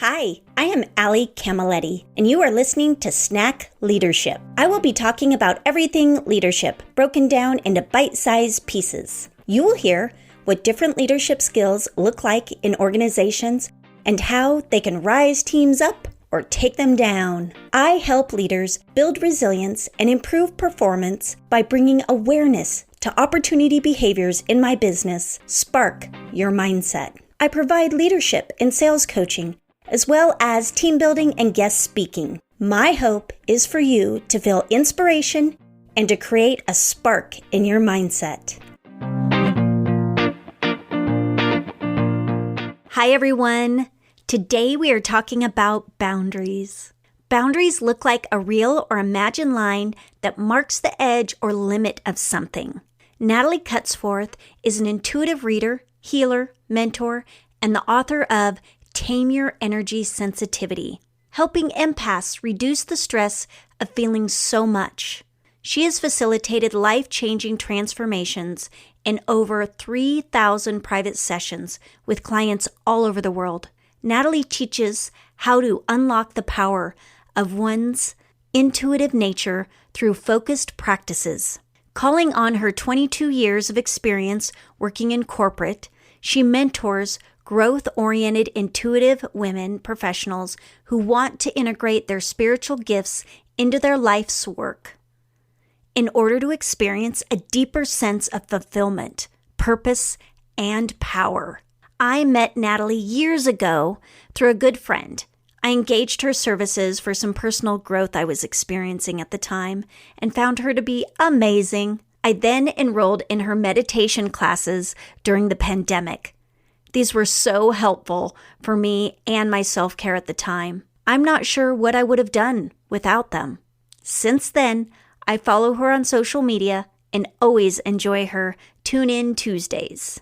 Hi, I am Allie Camilletti, and you are listening to Snack Leadership. I will be talking about everything leadership, broken down into bite-sized pieces. You will hear what different leadership skills look like in organizations and how they can rise teams up or take them down. I help leaders build resilience and improve performance by bringing awareness to opportunity behaviors in my business. Spark your mindset. I provide leadership and sales coaching, as well as team building and guest speaking. My hope is for you to feel inspiration and to create a spark in your mindset. Hi, everyone. Today we are talking about boundaries. Boundaries look like a real or imagined line that marks the edge or limit of something. Natalie Cutsforth is an intuitive reader, healer, mentor, and the author of Tame Your Energy Sensitivity, helping empaths reduce the stress of feeling so much. She has facilitated life-changing transformations in over 3,000 private sessions with clients all over the world. Natalie teaches how to unlock the power of one's intuitive nature through focused practices. Calling on her 22 years of experience working in corporate, she mentors growth-oriented intuitive women professionals who want to integrate their spiritual gifts into their life's work in order to experience a deeper sense of fulfillment, purpose, and power. I met Natalie years ago through a good friend. I engaged her services for some personal growth I was experiencing at the time and found her to be amazing. I then enrolled in her meditation classes during the pandemic. These were so helpful for me and my self-care at the time. I'm not sure what I would have done without them. Since then, I follow her on social media and always enjoy her Tune In Tuesdays.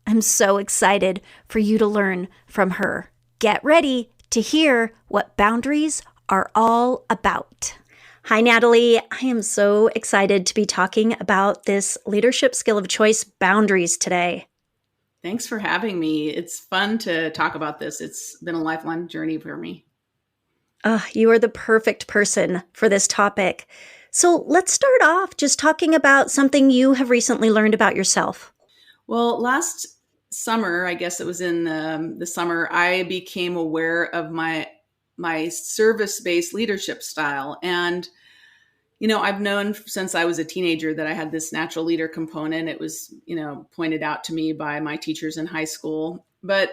I'm so excited for you to learn from her. Get ready to hear what boundaries are all about. Hi, Natalie. I am so excited to be talking about this leadership skill of choice, boundaries, today. Thanks for having me. It's fun to talk about this. It's been a lifelong journey for me. You are the perfect person for this topic. So let's start off just talking about something you have recently learned about yourself. Well, last summer, I guess it was in the summer, I became aware of my service-based leadership style. And I've known since I was a teenager that I had this natural leader component. It was, pointed out to me by my teachers in high school. But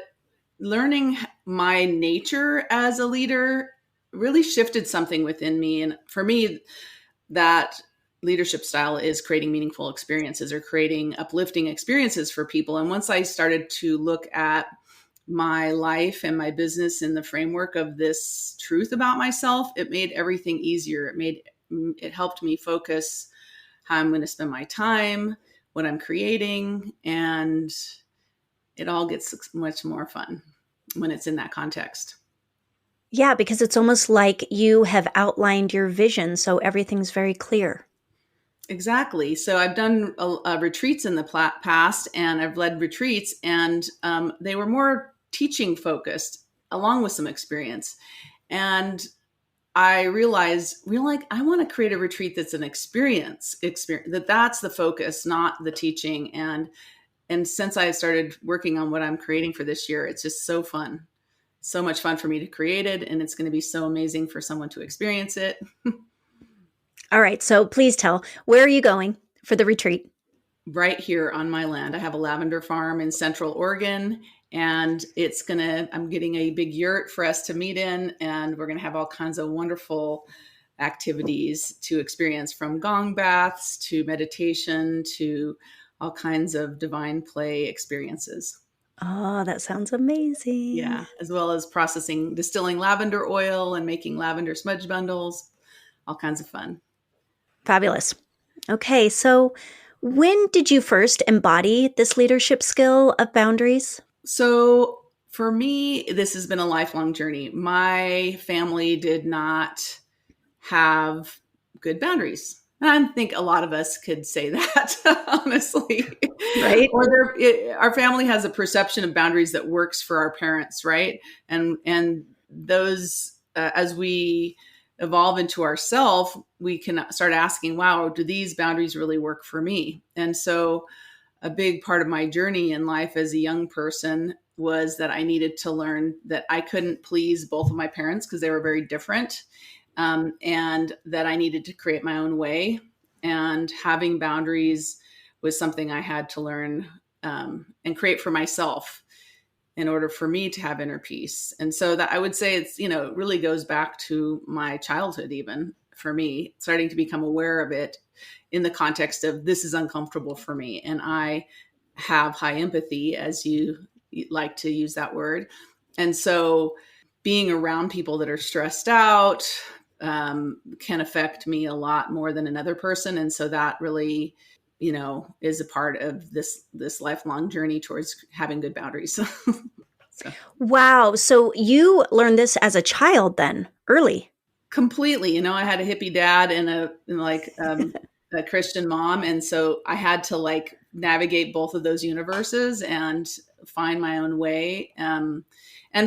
learning my nature as a leader really shifted something within me. And for me, that leadership style is creating meaningful experiences or creating uplifting experiences for people. And once I started to look at my life and my business in the framework of this truth about myself, it made everything easier. It helped me focus how I'm going to spend my time, what I'm creating, and it all gets much more fun when it's in that context. Yeah, because it's almost like you have outlined your vision, so everything's very clear. Exactly. So I've done retreats in the past, and I've led retreats, and they were more teaching focused, along with some experience. And I realized, I want to create a retreat that's an experience, that's the focus, not the teaching. And since I started working on what I'm creating for this year, it's just so fun. So much fun for me to create it. And it's going to be so amazing for someone to experience it. All right. So please tell, where are you going for the retreat? Right here on my land. I have a lavender farm in Central Oregon. And I'm getting a big yurt for us to meet in, and we're going to have all kinds of wonderful activities to experience, from gong baths to meditation to all kinds of divine play experiences. Oh, that sounds amazing. Yeah, as well as distilling lavender oil and making lavender smudge bundles, all kinds of fun. Fabulous. Okay, so when did you first embody this leadership skill of boundaries? So for me, this has been a lifelong journey. My family did not have good boundaries. I think a lot of us could say that, honestly. Right. Or our family has a perception of boundaries that works for our parents, right? And those, as we evolve into ourself, we can start asking, wow, do these boundaries really work for me? And so a big part of my journey in life as a young person was that I needed to learn that I couldn't please both of my parents because they were very different, and that I needed to create my own way. And having boundaries was something I had to learn, and create for myself in order for me to have inner peace. And so that I would say it's, it really goes back to my childhood, even for me, starting to become aware of it in the context of this is uncomfortable for me. And I have high empathy, as you like to use that word. And so being around people that are stressed out can affect me a lot more than another person. And so that really, is a part of this lifelong journey towards having good boundaries. So. Wow. So you learned this as a child then, early. Completely. I had a hippie dad and a Christian mom. And so I had to navigate both of those universes and find my own way. And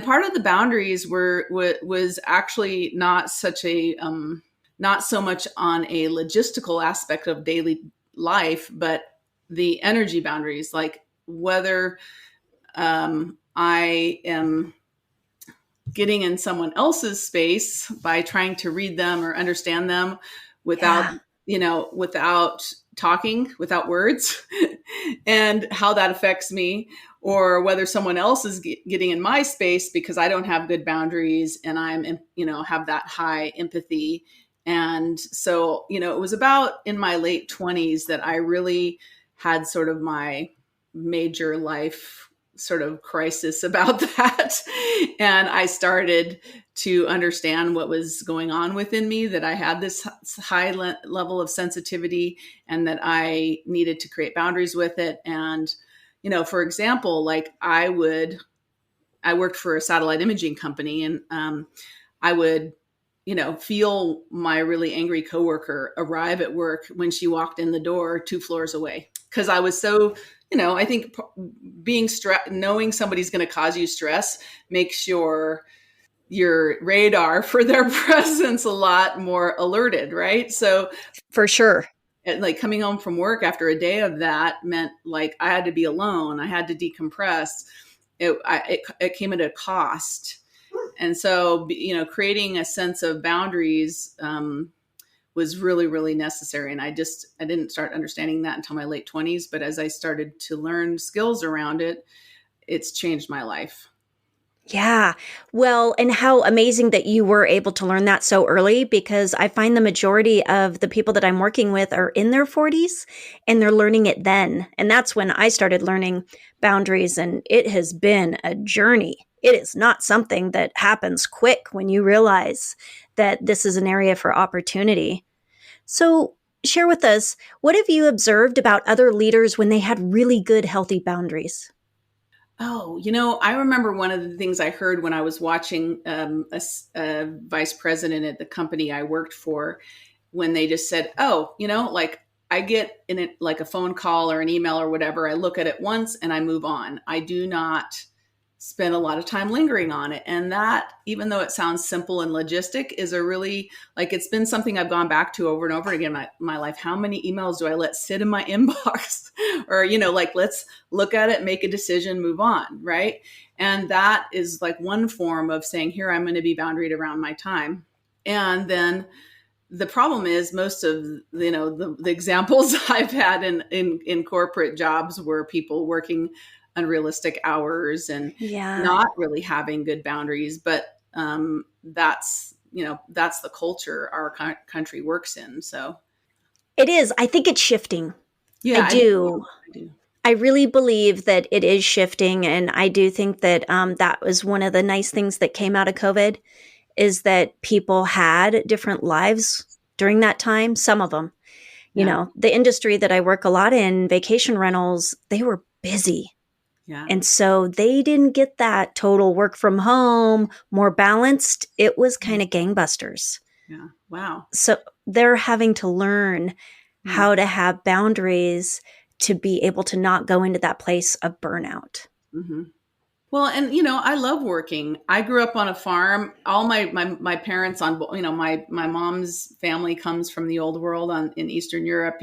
part of the boundaries was actually not not so much on a logistical aspect of daily life, but the energy boundaries, like whether I am getting in someone else's space by trying to read them or understand them without, without talking, without words, and how that affects me, or whether someone else is getting in my space because I don't have good boundaries and I'm, have that high empathy. And so, it was about in my late 20s that I really had sort of my major life sort of crisis about that. And I started to understand what was going on within me, that I had this high level of sensitivity and that I needed to create boundaries with it. And, for example, I worked for a satellite imaging company, and I would, feel my really angry coworker arrive at work when she walked in the door 2 floors away. Cause I was so, I think being knowing somebody's going to cause you stress makes your radar for their presence a lot more alerted, right? So for sure. Coming home from work after a day of that meant I had to be alone. I had to decompress. It came at a cost. And so, creating a sense of boundaries was really, really necessary. And I didn't start understanding that until my late 20s. But as I started to learn skills around it, it's changed my life. Yeah. Well, and how amazing that you were able to learn that so early, because I find the majority of the people that I'm working with are in their 40s and they're learning it then. And that's when I started learning boundaries, and it has been a journey. It is not something that happens quick when you realize that this is an area for opportunity. So share with us, what have you observed about other leaders when they had really good, healthy boundaries? Oh, I remember one of the things I heard when I was watching a vice president at the company I worked for, when they just said, oh, I get in it like a phone call or an email or whatever. I look at it once and I move on. I do not spend a lot of time lingering on it. And that, even though it sounds simple and logistic, is a really, it's been something I've gone back to over and over again in my life. How many emails do I let sit in my inbox? Or, let's look at it, make a decision, move on, right? And that is one form of saying, here, I'm going to be boundaried around my time. And then the problem is most of, the examples I've had in corporate jobs were people working unrealistic hours and not really having good boundaries. But that's the culture our country works in. So it is. I think it's shifting. Yeah, I do. I really believe that it is shifting. And I do think that that was one of the nice things that came out of COVID, is that people had different lives during that time. Some of them, the industry that I work a lot in, vacation rentals, they were busy. Yeah. And so they didn't get that total work from home, more balanced. It was kind of gangbusters. Yeah. Wow. So they're having to learn how to have boundaries to be able to not go into that place of burnout. Mm-hmm. Well, and I love working. I grew up on a farm. All my parents on, my mom's family comes from the old world in Eastern Europe,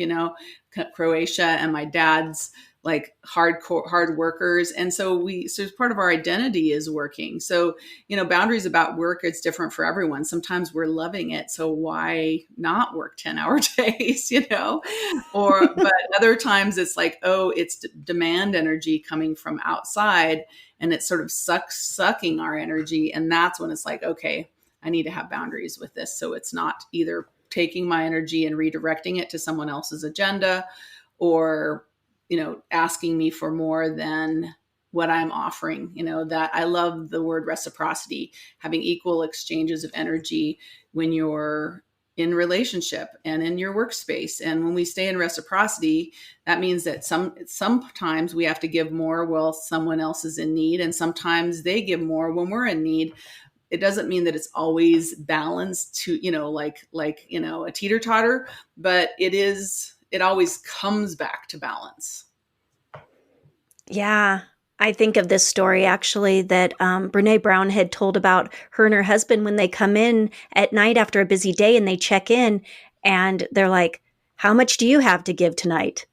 Croatia, and my dad's like hard workers. And so part of our identity is working. So, boundaries about work, it's different for everyone. Sometimes we're loving it. So why not work 10-hour days, but other times it's like, oh, it's demand energy coming from outside, and it's sort of sucking our energy. And that's when it's like, okay, I need to have boundaries with this. So it's not either taking my energy and redirecting it to someone else's agenda, or, asking me for more than what I'm offering. That I love the word reciprocity, having equal exchanges of energy when you're in relationship and in your workspace. And when we stay in reciprocity, that means that sometimes we have to give more while someone else is in need, and sometimes they give more when we're in need. It doesn't mean that it's always balanced to, like a teeter-totter, but it always comes back to balance. Yeah. I think of this story actually that Brene Brown had told about her and her husband when they come in at night after a busy day and they check in and they're like, how much do you have to give tonight?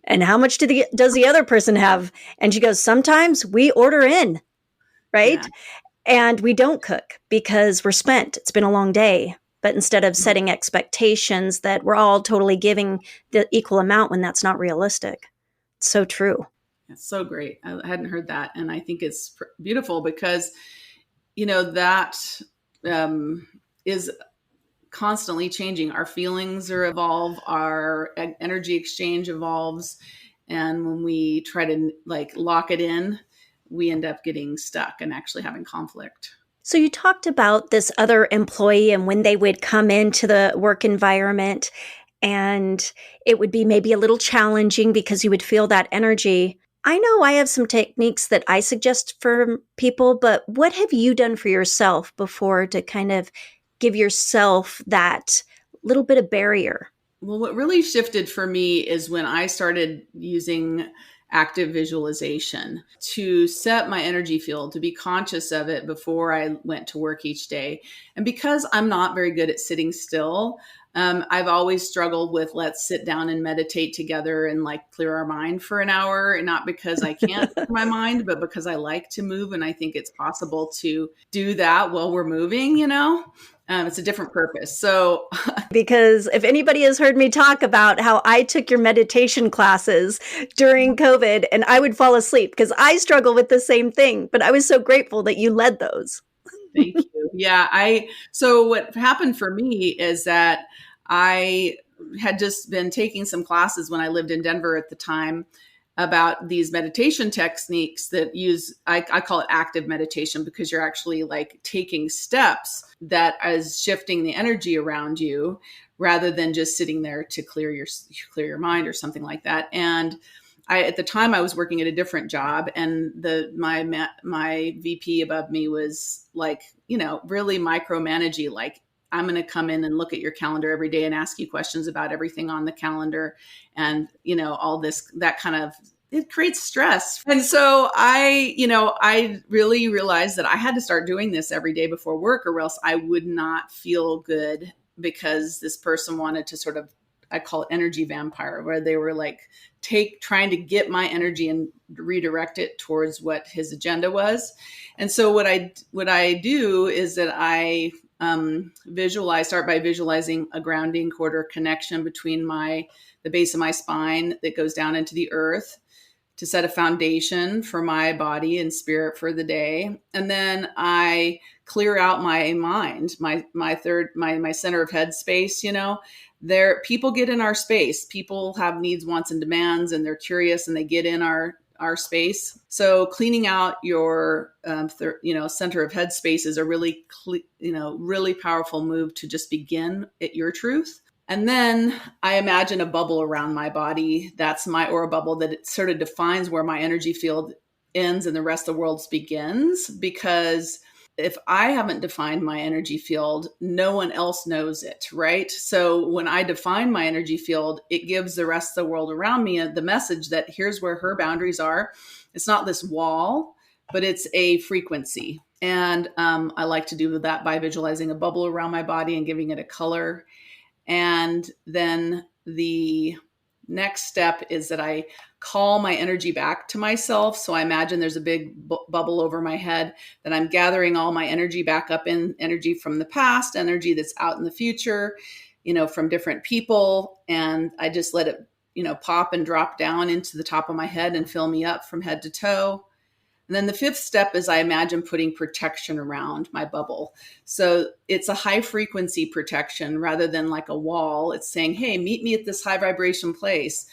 And how much does the other person have? And she goes, sometimes we order in, right? Yeah. And we don't cook because we're spent. It's been a long day. But instead of setting expectations that we're all totally giving the equal amount when that's not realistic. It's so true. It's so great. I hadn't heard that. And I think it's beautiful because, that is constantly changing. Our feelings evolve, our energy exchange evolves. And when we try to lock it in, we end up getting stuck and actually having conflict. So you talked about this other employee and when they would come into the work environment and it would be maybe a little challenging because you would feel that energy. I know I have some techniques that I suggest for people, but what have you done for yourself before to kind of give yourself that little bit of barrier? Well, what really shifted for me is when I started using active visualization to set my energy field, to be conscious of it before I went to work each day. And because I'm not very good at sitting still, I've always struggled with let's sit down and meditate together and clear our mind for an hour. And not because I can't clear my mind, but because I like to move. And I think it's possible to do that while we're moving, it's a different purpose. So, because if anybody has heard me talk about how I took your meditation classes during COVID and I would fall asleep because I struggle with the same thing, but I was so grateful that you led those. Thank you. Yeah. So what happened for me is that I had just been taking some classes when I lived in Denver at the time about these meditation techniques that I call it active meditation, because you're actually taking steps that is shifting the energy around you rather than just sitting there to clear your mind or something like that. And at the time I was working at a different job, and my VP above me was really micromanaging, I'm going to come in and look at your calendar every day and ask you questions about everything on the calendar. And, all this, that kind of, it creates stress. And so I really realized that I had to start doing this every day before work, or else I would not feel good, because this person wanted to sort of, I call it energy vampire, where they were trying to get my energy and redirect it towards what his agenda was. And so what I do is that I start by visualizing a grounding quarter connection between the base of my spine that goes down into the earth to set a foundation for my body and spirit for the day. And then I clear out my mind, my center of head space. People get in our space. People have needs, wants, and demands, and they're curious, and they get in our space. So cleaning out your, center of head space is a really, really powerful move to just begin at your truth. And then I imagine a bubble around my body. That's my aura bubble, that it sort of defines where my energy field ends and the rest of the world begins. Because if I haven't defined my energy field, no one else knows it, right? So when I define my energy field, it gives the rest of the world around me the message that here's where her boundaries are. It's not this wall, but it's a frequency. And I like to do that by visualizing a bubble around my body and giving it a color. And then the next step is that I call my energy back to myself. So I imagine there's a big bubble over my head, that I'm gathering all my energy back up, in energy from the past, energy that's out in the future, from different people. And I just let it, pop and drop down into the top of my head and fill me up from head to toe. And then the fifth step is I imagine putting protection around my bubble. So it's a high frequency protection rather than like a wall. It's saying, hey, meet me at this high vibration place.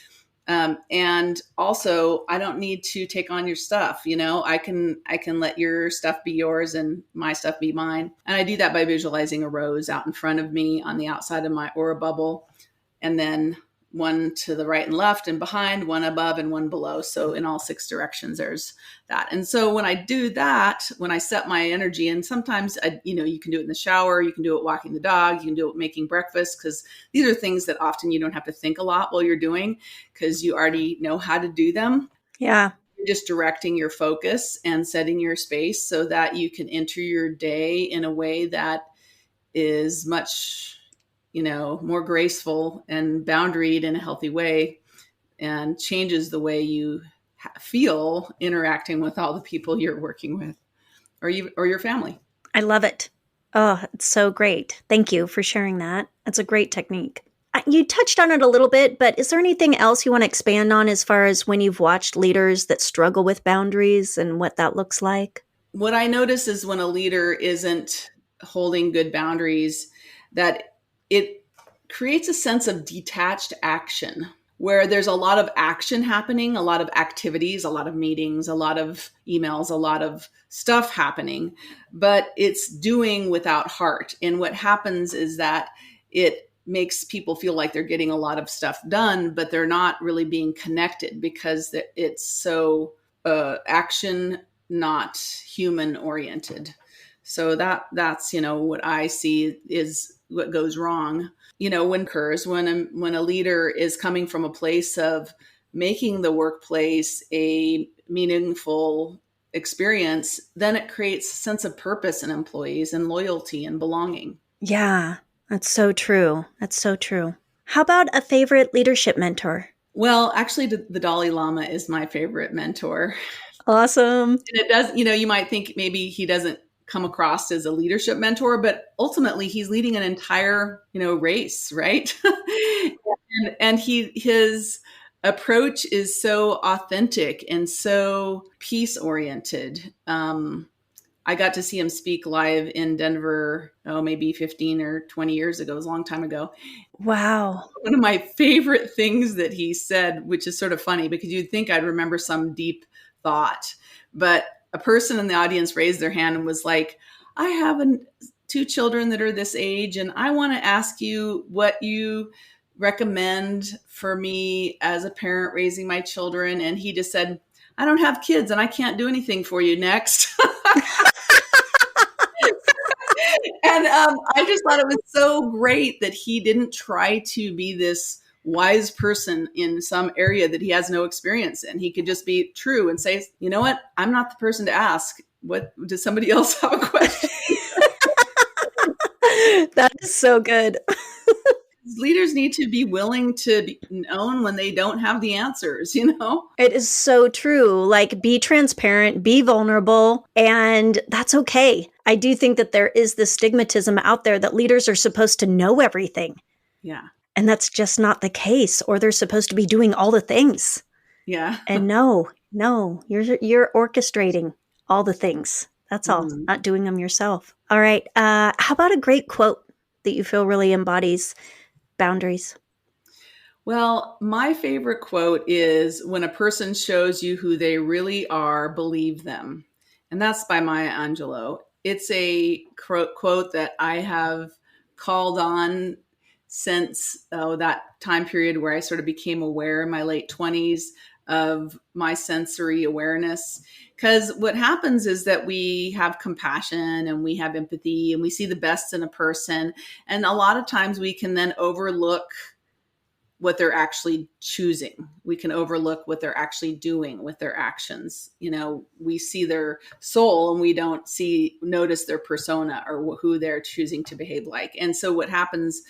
And also, I don't need to take on your stuff. I can let your stuff be yours and my stuff be mine. And I do that by visualizing a rose out in front of me on the outside of my aura bubble. And then one to the right and left and behind, one above and one below. So in all 6 directions, there's that. And so when I do that, when I set my energy, and sometimes, you can do it in the shower, you can do it walking the dog, you can do it making breakfast, because these are things that often you don't have to think a lot while you're doing, because you already know how to do them. Yeah. You're just directing your focus and setting your space so that you can enter your day in a way that is much more graceful and boundaried in a healthy way, and changes the way you feel interacting with all the people you're working with, or your family. I love it. Oh, it's so great. Thank you for sharing that. It's a great technique. You touched on it a little bit, but is there anything else you want to expand on as far as when you've watched leaders that struggle with boundaries and what that looks like? What I notice is when a leader isn't holding good boundaries, that it creates a sense of detached action, where there's a lot of action happening, a lot of activities, a lot of meetings, a lot of emails, a lot of stuff happening, but it's doing without heart. And what happens is that it makes people feel like they're getting a lot of stuff done, but they're not really being connected, because it's so action, not human oriented. So that's what I see is what goes wrong. When a leader is coming from a place of making the workplace a meaningful experience, then it creates a sense of purpose in employees and loyalty and belonging. Yeah, that's so true. That's so true. How about a favorite leadership mentor? Well, actually, the Dalai Lama is my favorite mentor. Awesome. And it does, you might think maybe he doesn't come across as a leadership mentor, but ultimately he's leading an entire, race, right? and his approach is so authentic and so peace oriented. I got to see him speak live in Denver, maybe 15 or 20 years ago. It was a long time ago. Wow. One of my favorite things that he said, which is sort of funny because you'd think I'd remember some deep thought, but a person in the audience raised their hand and was like, I have 2 children that are this age, and I want to ask you what you recommend for me as a parent raising my children. And he just said, I don't have kids and I can't do anything for you. Next. And I just thought it was so great that he didn't try to be this wise person in some area that he has no experience in. He could just be true and say, you know what? I'm not the person to ask. What, does somebody else have a question? That is so good. Leaders need to be willing to be known when they don't have the answers, It is so true. Like, be transparent, be vulnerable, and that's okay. I do think that there is this stigmatism out there that leaders are supposed to know everything. Yeah. And that's just not the case, or they're supposed to be doing all the things. Yeah. And no, you're orchestrating all the things. That's all, not doing them yourself. All right. How about a great quote that you feel really embodies boundaries? Well, my favorite quote is, when a person shows you who they really are, believe them. And that's by Maya Angelou. It's a quote that I have called on since that time period where I sort of became aware in my late 20s of my sensory awareness. Because what happens is that we have compassion and we have empathy and we see the best in a person. And a lot of times we can then overlook what they're actually choosing. We can overlook what they're actually doing with their actions. We see their soul and we don't notice their persona or who they're choosing to behave like. And so what happens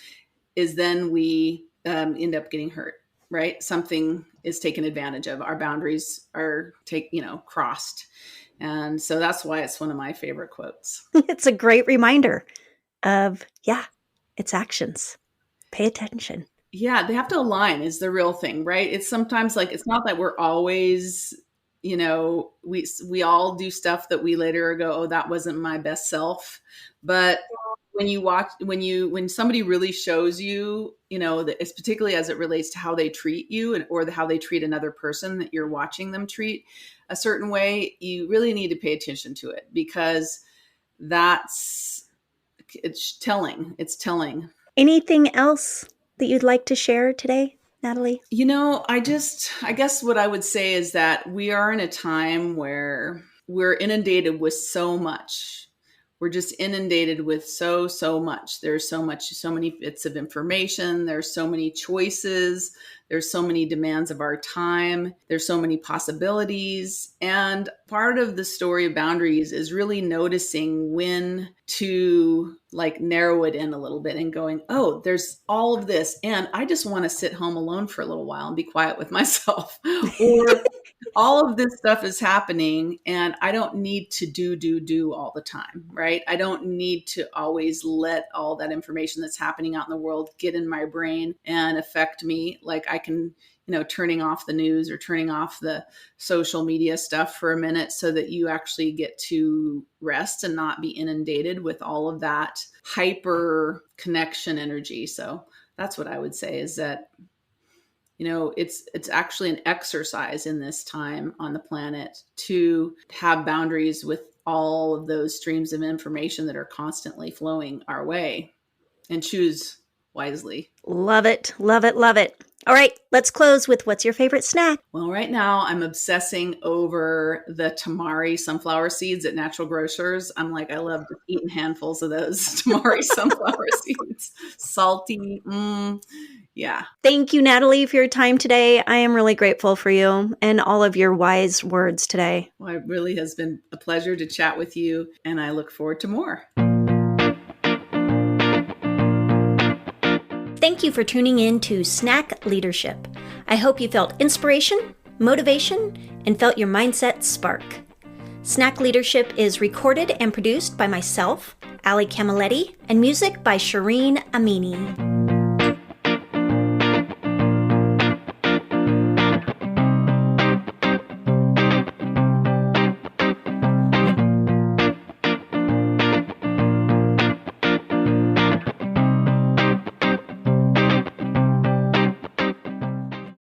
is then we end up getting hurt, right? Something is taken advantage of. Our boundaries are crossed. And so that's why it's one of my favorite quotes. It's a great reminder of, it's actions. Pay attention. Yeah, they have to align is the real thing, right? It's sometimes like, it's not that we're always, we all do stuff that we later go, oh, that wasn't my best self. But when somebody really shows you, that it's particularly as it relates to how they treat you or how they treat another person that you're watching them treat a certain way, you really need to pay attention to it, because it's telling. It's telling. Anything else that you'd like to share today, Natalie? I guess what I would say is that we are in a time where we're inundated with so much. We're just inundated with so much. There's so many bits of information. There's so many choices. There's so many demands of our time. There's so many possibilities. And part of the story of boundaries is really noticing when to narrow it in a little bit and going, oh, there's all of this. And I just want to sit home alone for a little while and be quiet with myself. Or all of this stuff is happening and I don't need to do all the time, right? I don't need to always let all that information that's happening out in the world get in my brain and affect me. Like I can, turning off the news or turning off the social media stuff for a minute so that you actually get to rest and not be inundated with all of that hyper connection energy. So that's what I would say is that it's actually an exercise in this time on the planet to have boundaries with all of those streams of information that are constantly flowing our way, and choose wisely. Love it. Love it. Love it. All right, let's close with what's your favorite snack? Well, right now I'm obsessing over the tamari sunflower seeds at Natural Grocers. I love eating handfuls of those tamari sunflower seeds. Salty. Yeah. Thank you, Natalie, for your time today. I am really grateful for you and all of your wise words today. Well, it really has been a pleasure to chat with you, and I look forward to more. Thank you for tuning in to Snack Leadership. I hope you felt inspiration, motivation, and felt your mindset spark. Snack Leadership is recorded and produced by myself, Ali Camilletti, and music by Shireen Amini.